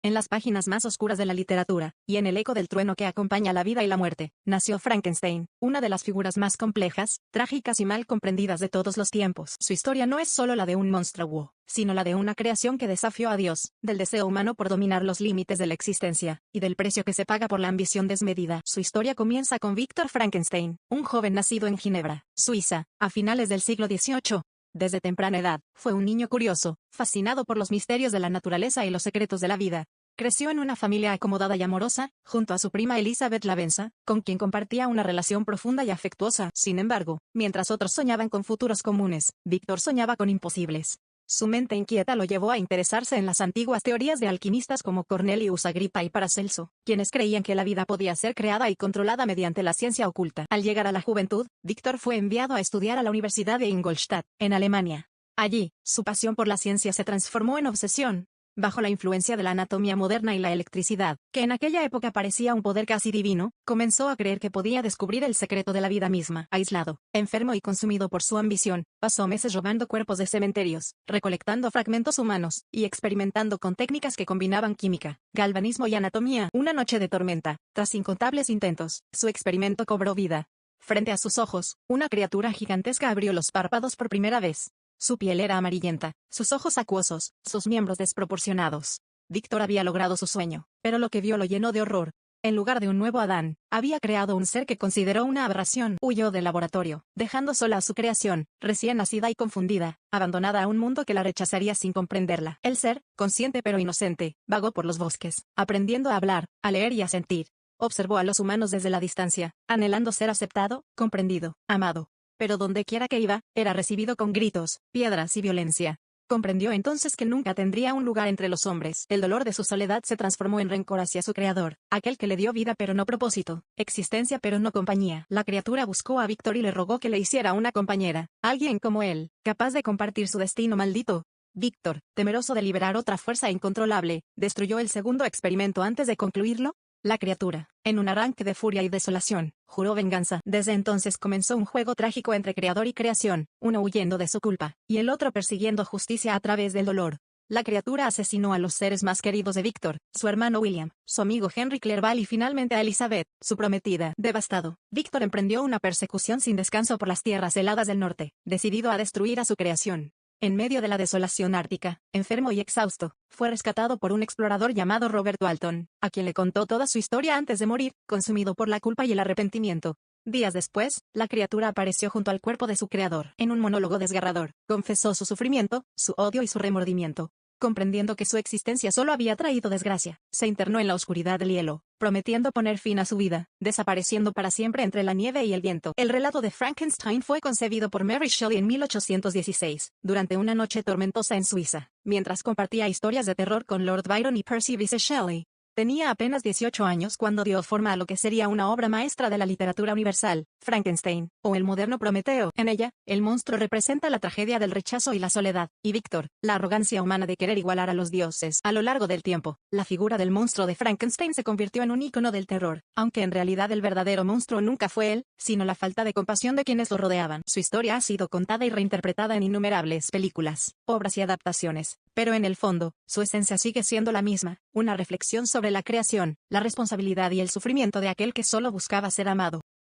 en las páginas más oscuras de la literatura, y en el eco del trueno que acompaña la vida y la muerte, nació Frankenstein, una de las figuras más complejas, trágicas y mal comprendidas de todos los tiempos. Su historia no es solo la de un monstruo, sino la de una creación que desafió a Dios, del deseo humano por dominar los límites de la existencia, y del precio que se paga por la ambición desmedida. Su historia comienza con Víctor Frankenstein, un joven nacido en Ginebra, Suiza, a finales del siglo XVIII. Desde temprana edad, fue un niño curioso, fascinado por los misterios de la naturaleza y los secretos de la vida. Creció en una familia acomodada y amorosa, junto a su prima Elizabeth Lavenza, con quien compartía una relación profunda y afectuosa. Sin embargo, mientras otros soñaban con futuros comunes, Víctor soñaba con imposibles. Su mente inquieta lo llevó a interesarse en las antiguas teorías de alquimistas como Cornelius Agrippa y Paracelso, quienes creían que la vida podía ser creada y controlada mediante la ciencia oculta. Al llegar a la juventud, Víctor fue enviado a estudiar a la Universidad de Ingolstadt, en Alemania. Allí, su pasión por la ciencia se transformó en obsesión. Bajo la influencia de la anatomía moderna y la electricidad, que en aquella época parecía un poder casi divino, comenzó a creer que podía descubrir el secreto de la vida misma. Aislado, enfermo y consumido por su ambición, pasó meses robando cuerpos de cementerios, recolectando fragmentos humanos, y experimentando con técnicas que combinaban química, galvanismo y anatomía. Una noche de tormenta, tras incontables intentos, su experimento cobró vida. Frente a sus ojos, una criatura gigantesca abrió los párpados por primera vez. Su piel era amarillenta, sus ojos acuosos, sus miembros desproporcionados. Víctor había logrado su sueño, pero lo que vio lo llenó de horror. En lugar de un nuevo Adán, había creado un ser que consideró una aberración. Huyó del laboratorio, dejando sola a su creación, recién nacida y confundida, abandonada a un mundo que la rechazaría sin comprenderla. El ser, consciente pero inocente, vagó por los bosques, aprendiendo a hablar, a leer y a sentir. Observó a los humanos desde la distancia, anhelando ser aceptado, comprendido, amado. Pero donde quiera que iba, era recibido con gritos, piedras y violencia. Comprendió entonces que nunca tendría un lugar entre los hombres. El dolor de su soledad se transformó en rencor hacia su creador, aquel que le dio vida pero no propósito, existencia pero no compañía. La criatura buscó a Víctor y le rogó que le hiciera una compañera, alguien como él, capaz de compartir su destino maldito. Víctor, temeroso de liberar otra fuerza incontrolable, destruyó el segundo experimento antes de concluirlo. La criatura, en un arranque de furia y desolación, juró venganza. Desde entonces comenzó un juego trágico entre creador y creación, uno huyendo de su culpa, y el otro persiguiendo justicia a través del dolor. La criatura asesinó a los seres más queridos de Víctor, su hermano William, su amigo Henry Clerval y finalmente a Elizabeth, su prometida. Devastado, Víctor emprendió una persecución sin descanso por las tierras heladas del norte, decidido a destruir a su creación. En medio de la desolación ártica, enfermo y exhausto, fue rescatado por un explorador llamado Robert Walton, a quien le contó toda su historia antes de morir, consumido por la culpa y el arrepentimiento. Días después, la criatura apareció junto al cuerpo de su creador. En un monólogo desgarrador, confesó su sufrimiento, su odio y su remordimiento. Comprendiendo que su existencia solo había traído desgracia, se internó en la oscuridad del hielo, prometiendo poner fin a su vida, desapareciendo para siempre entre la nieve y el viento. El relato de Frankenstein fue concebido por Mary Shelley en 1816, durante una noche tormentosa en Suiza, mientras compartía historias de terror con Lord Byron y Percy Bysshe Shelley. Tenía apenas 18 años cuando dio forma a lo que sería una obra maestra de la literatura universal, Frankenstein, o el moderno Prometeo. En ella, el monstruo representa la tragedia del rechazo y la soledad, y Víctor, la arrogancia humana de querer igualar a los dioses. A lo largo del tiempo, la figura del monstruo de Frankenstein se convirtió en un ícono del terror, aunque en realidad el verdadero monstruo nunca fue él, sino la falta de compasión de quienes lo rodeaban. Su historia ha sido contada y reinterpretada en innumerables películas, obras y adaptaciones, pero en el fondo, su esencia sigue siendo la misma, una reflexión sobre la creación, la responsabilidad y el sufrimiento de aquel que solo buscaba ser amado.